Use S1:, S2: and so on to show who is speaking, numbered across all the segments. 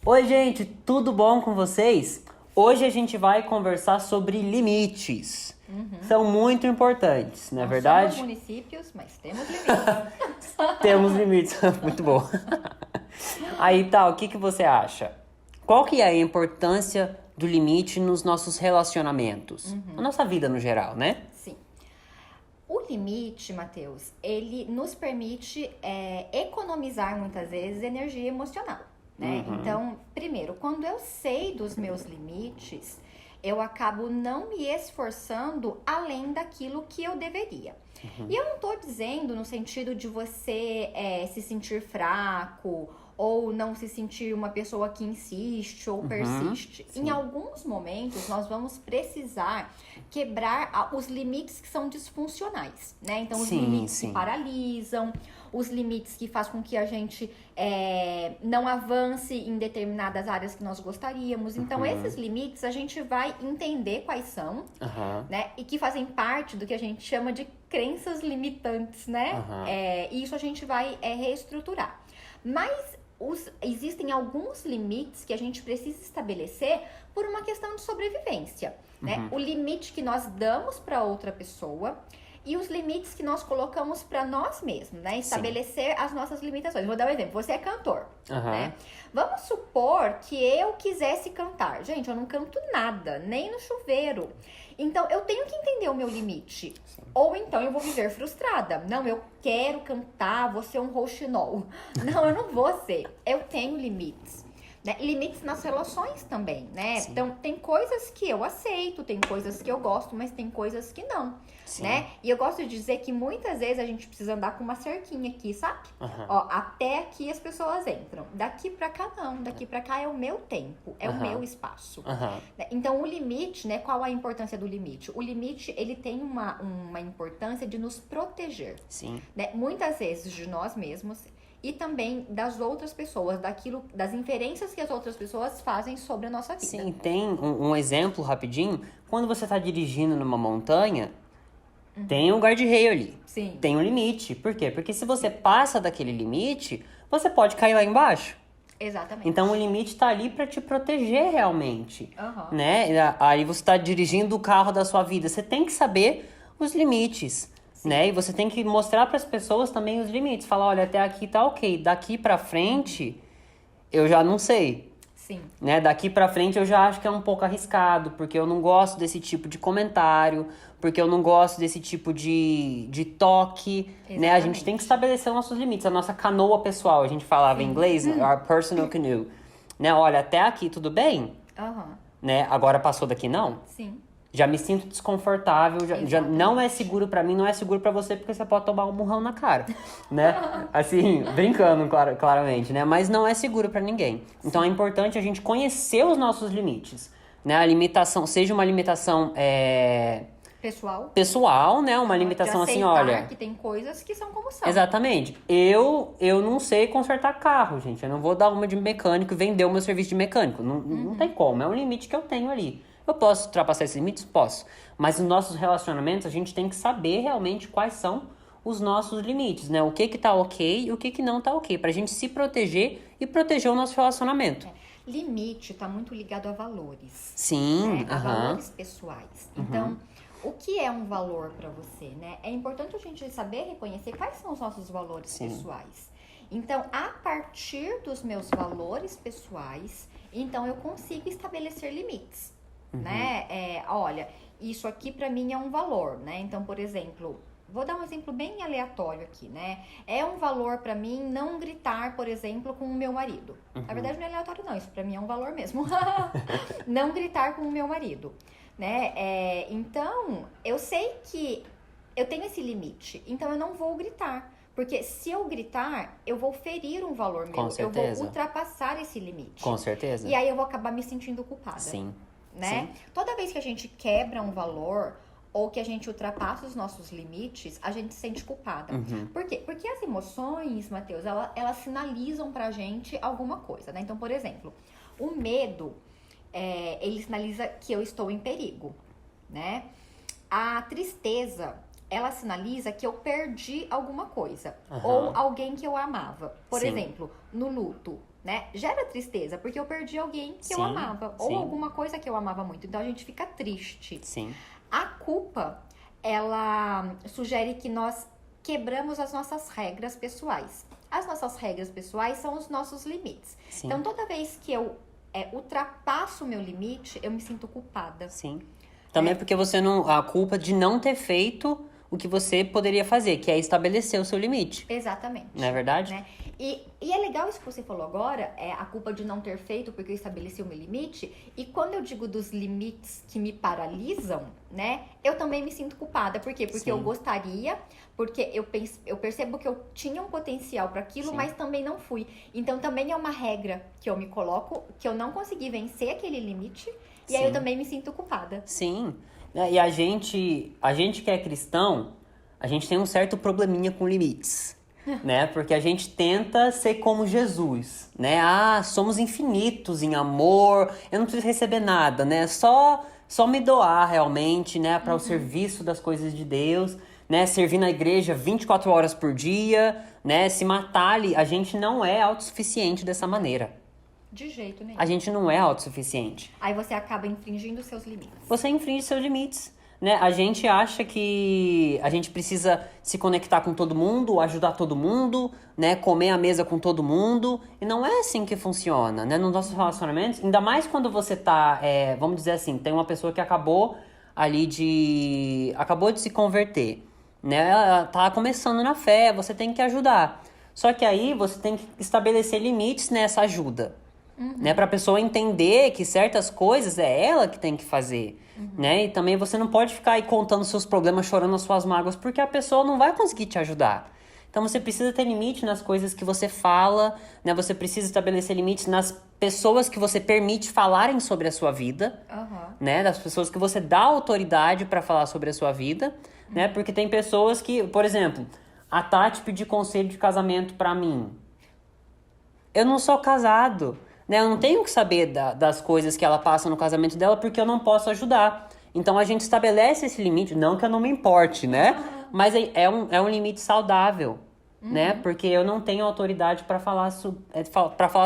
S1: Oi, gente, tudo bom com vocês? Hoje a gente vai conversar sobre limites. São muito importantes, não é verdade?
S2: Somos municípios, mas temos limites.
S1: Temos limites, muito bom. Aí tá, o que que você acha? Qual que é a importância do limite nos nossos relacionamentos? Na nossa vida no geral, né?
S2: Sim. O limite, Matheus, ele nos permite economizar muitas vezes energia emocional, né? Então, primeiro, quando eu sei dos meus limites, eu acabo não me esforçando além daquilo que eu deveria. E eu não tô dizendo no sentido de você se sentir fraco ou não se sentir uma pessoa que insiste ou persiste.
S1: Sim.
S2: Em alguns momentos, nós vamos precisar quebrar os limites que são disfuncionais, né? Então, os limites que paralisam, os limites que fazem com que a gente não avance em determinadas áreas que nós gostaríamos. Então, esses limites a gente vai entender quais são, né? E que fazem parte do que a gente chama de crenças limitantes, né? E isso a gente vai reestruturar. Mas existem alguns limites que a gente precisa estabelecer por uma questão de sobrevivência, né? O limite que nós damos para outra pessoa e os limites que nós colocamos para nós mesmos, né? Estabelecer as nossas limitações. Vou dar um exemplo. Você é cantor, né? Vamos supor que eu quisesse cantar. Gente, eu não canto nada, nem no chuveiro. Então, eu tenho que entender o meu limite. Ou então eu vou viver frustrada. Não, eu quero cantar, vou ser um rouxinol. Não, eu não vou ser. Eu tenho limites. Né? Limites nas relações também, né? Então, tem coisas que eu aceito, tem coisas que eu gosto, mas tem coisas que não, né? E eu gosto de dizer que muitas vezes a gente precisa andar com uma cerquinha aqui, sabe? Ó, até aqui as pessoas entram. Daqui pra cá não, daqui pra cá é o meu tempo, é o meu espaço. Então, o limite, né? Qual a importância do limite? O limite, ele tem uma importância de nos proteger. Né? Muitas vezes de nós mesmos e também das outras pessoas, das inferências que as outras pessoas fazem sobre a nossa vida.
S1: Sim, tem um exemplo rapidinho. Quando você está dirigindo numa montanha, tem um guarda-reio ali.
S2: Sim.
S1: Tem um limite. Por quê? Porque se você passa daquele limite, você pode cair lá embaixo.
S2: Exatamente.
S1: Então o limite está ali para te proteger realmente. Né? Aí você está dirigindo o carro da sua vida. Você tem que saber os limites. Né? E você tem que mostrar para as pessoas também os limites. Falar, olha, até aqui tá ok. Daqui para frente, eu já não sei. Né? Daqui para frente eu já acho que é um pouco arriscado, porque eu não gosto desse tipo de comentário, porque eu não gosto desse tipo de toque. Né? A gente tem que estabelecer os nossos limites. A nossa canoa pessoal, a gente falava em inglês, our personal canoe. Né? Olha, até aqui tudo bem? Né? Agora passou daqui não? Já me sinto desconfortável, já não é seguro pra mim, não é seguro pra você, porque você pode tomar um murrão na cara, né? Assim, brincando, claramente, né? Mas não é seguro pra ninguém. Então é importante a gente conhecer os nossos limites, né? A limitação, seja uma limitação pessoal, né? Uma limitação assim, olha...
S2: que tem coisas que são como são.
S1: Exatamente. Eu não sei consertar carro, gente. Eu não vou dar uma de mecânico e vender o meu serviço de mecânico. Não tem como, é um limite que eu tenho ali. Eu posso ultrapassar esses limites? Posso. Mas nos nossos relacionamentos, a gente tem que saber realmente quais são os nossos limites, né? O que tá ok e o que não tá ok. Pra gente se proteger e proteger o nosso relacionamento.
S2: Limite tá muito ligado a valores.
S1: Sim.
S2: Né? A valores pessoais. Então, o que é um valor pra você, né? É importante a gente saber reconhecer quais são os nossos valores pessoais. Então, a partir dos meus valores pessoais, então eu consigo estabelecer limites. Né? Olha, isso aqui pra mim é um valor, né? Então, por exemplo, vou dar um exemplo bem aleatório aqui, né? É um valor pra mim não gritar, por exemplo, com o meu marido. Na verdade, não é aleatório não, isso pra mim é um valor mesmo. Não gritar com o meu marido, né? Então, eu sei que eu tenho esse limite, então eu não vou gritar. Porque se eu gritar, eu vou ferir um valor meu. Eu vou ultrapassar esse limite.
S1: Com certeza.
S2: E aí eu vou acabar me sentindo culpada. Né? Toda vez que a gente quebra um valor ou que a gente ultrapassa os nossos limites, a gente se sente culpada. Por quê? Porque as emoções, Matheus, elas sinalizam pra gente alguma coisa, né? Então, por exemplo, o medo, ele sinaliza que eu estou em perigo, né? A tristeza, ela sinaliza que eu perdi alguma coisa. Ou alguém que eu amava. Por exemplo, no luto. né? Gera tristeza, porque eu perdi alguém que
S1: sim,
S2: eu amava. Ou
S1: sim.
S2: alguma coisa que eu amava muito. Então, a gente fica triste.
S1: Sim.
S2: A culpa, ela sugere que nós quebramos as nossas regras pessoais. As nossas regras pessoais são os nossos limites.
S1: Sim.
S2: Então, toda vez que eu ultrapasso o meu limite, eu me sinto culpada.
S1: Sim. Também porque você não... A culpa de não ter feito o que você poderia fazer, que é estabelecer o seu limite.
S2: Exatamente.
S1: Não é verdade?
S2: Né? E é legal isso que você falou agora, a culpa de não ter feito porque eu estabeleci o meu limite. E quando eu digo dos limites que me paralisam, né? Eu também me sinto culpada. Por quê? Porque eu gostaria, porque eu percebo que eu tinha um potencial para aquilo, mas também não fui. Então também é uma regra que eu me coloco, que eu não consegui vencer aquele limite. E aí eu também me sinto culpada.
S1: Sim. E a gente que é cristão, a gente tem um certo probleminha com limites, né? Porque a gente tenta ser como Jesus, né? Somos infinitos em amor, eu não preciso receber nada, né? Só me doar realmente, né? Para o serviço das coisas de Deus, né? Servir na igreja 24 horas por dia, né? Se matar ali, a gente não é autossuficiente dessa maneira.
S2: De jeito nenhum.
S1: A gente não é autossuficiente.
S2: Aí você acaba infringindo seus limites.
S1: Você infringe seus limites, né? A gente acha que a gente precisa se conectar com todo mundo, ajudar todo mundo, né? Comer à mesa com todo mundo. E não é assim que funciona, né? Nos nossos relacionamentos, ainda mais quando você tá, vamos dizer assim, tem uma pessoa que acabou de se converter, né? Ela tá começando na fé, você tem que ajudar. Só que aí você tem que estabelecer limites nessa ajuda. Né, pra pessoa entender que certas coisas é ela que tem que fazer, né? E também você não pode ficar aí contando seus problemas, chorando as suas mágoas, porque a pessoa não vai conseguir te ajudar. Então você precisa ter limite nas coisas que você fala, né? Você precisa estabelecer limites nas pessoas que você permite falarem sobre a sua vida, né? Das pessoas que você dá autoridade pra falar sobre a sua vida, né? Porque tem pessoas que, por exemplo, a Tati pedir conselho de casamento pra mim. Eu não sou casado. Né? Eu não tenho que saber das coisas que ela passa no casamento dela porque eu não posso ajudar. Então a gente estabelece esse limite, não que eu não me importe, né? Mas é um limite saudável, né? Porque eu não tenho autoridade para falar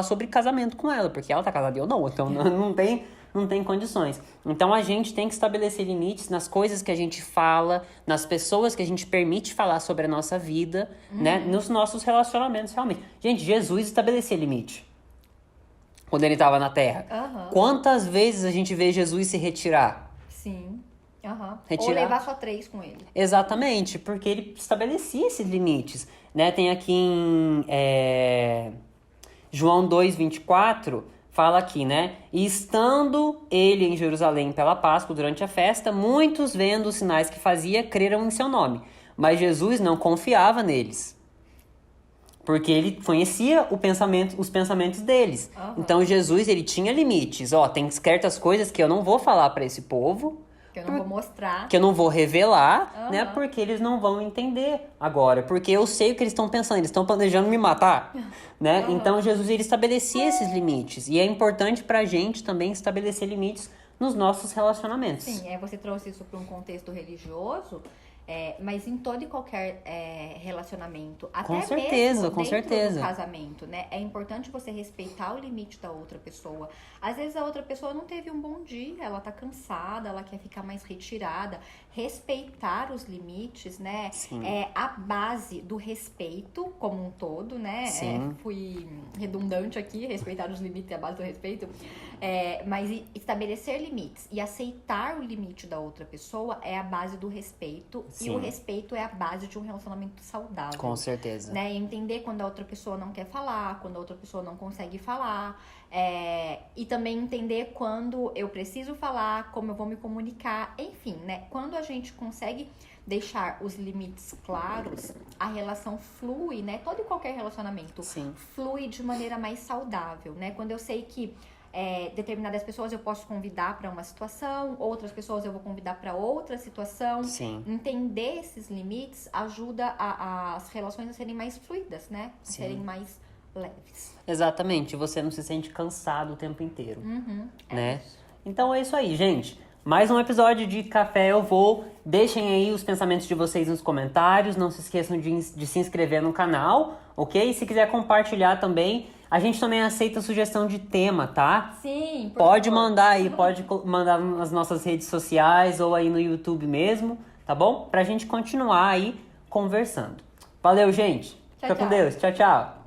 S1: sobre casamento com ela, porque ela tá casada e eu não, então não tem condições. Então a gente tem que estabelecer limites nas coisas que a gente fala, nas pessoas que a gente permite falar sobre a nossa vida, né? Nos nossos relacionamentos, realmente. Gente, Jesus estabelecia limite. Quando ele estava na Terra. Quantas vezes a gente vê Jesus se retirar?
S2: Sim.
S1: Retirar.
S2: Ou levar só 3 com ele.
S1: Exatamente, porque ele estabelecia esses limites. Né? Tem aqui em João 2:24, fala aqui, né? E estando ele em Jerusalém pela Páscoa durante a festa, muitos vendo os sinais que fazia, creram em seu nome. Mas Jesus não confiava neles. Porque ele conhecia os pensamentos deles. Então, Jesus, ele tinha limites. Tem certas coisas que eu não vou falar para esse povo.
S2: Que eu não vou mostrar.
S1: Que eu não vou revelar, né? Porque eles não vão entender agora. Porque eu sei o que eles estão pensando. Eles estão planejando me matar, né? Então, Jesus, ele estabelecia esses limites. E é importante pra gente também estabelecer limites nos nossos relacionamentos.
S2: Sim, você trouxe isso para um contexto religioso... mas em todo e qualquer relacionamento, até mesmo dentro do casamento, né? É importante você respeitar o limite da outra pessoa. Às vezes a outra pessoa não teve um bom dia, ela tá cansada, ela quer ficar mais retirada. Respeitar os limites, né?
S1: Sim.
S2: É a base do respeito como um todo, né? Fui redundante aqui, respeitar os limites é a base do respeito. Mas estabelecer limites e aceitar o limite da outra pessoa é a base do respeito. Sim. E o respeito é a base de um relacionamento saudável.
S1: Com certeza.
S2: Né? Entender quando a outra pessoa não quer falar, quando a outra pessoa não consegue falar. E também entender quando eu preciso falar, como eu vou me comunicar. Enfim, né? Quando a gente consegue deixar os limites claros, a relação flui, né? Todo e qualquer relacionamento flui de maneira mais saudável, né? Quando eu sei que determinadas pessoas eu posso convidar para uma situação, outras pessoas eu vou convidar para outra situação.
S1: Sim.
S2: Entender esses limites ajuda as relações a serem mais fluidas, né? A serem mais leves.
S1: Exatamente, você não se sente cansado o tempo inteiro, né? Então é isso aí, gente. Mais um episódio de Café Eu Vou. Deixem aí os pensamentos de vocês nos comentários. Não se esqueçam de se inscrever no canal, ok? E se quiser compartilhar também, a gente também aceita sugestão de tema, tá?
S2: Sim,
S1: pode mandar aí, pode mandar nas nossas redes sociais ou aí no YouTube mesmo, tá bom? Pra gente continuar aí conversando. Valeu, gente. Fica com Deus. Tchau, tchau.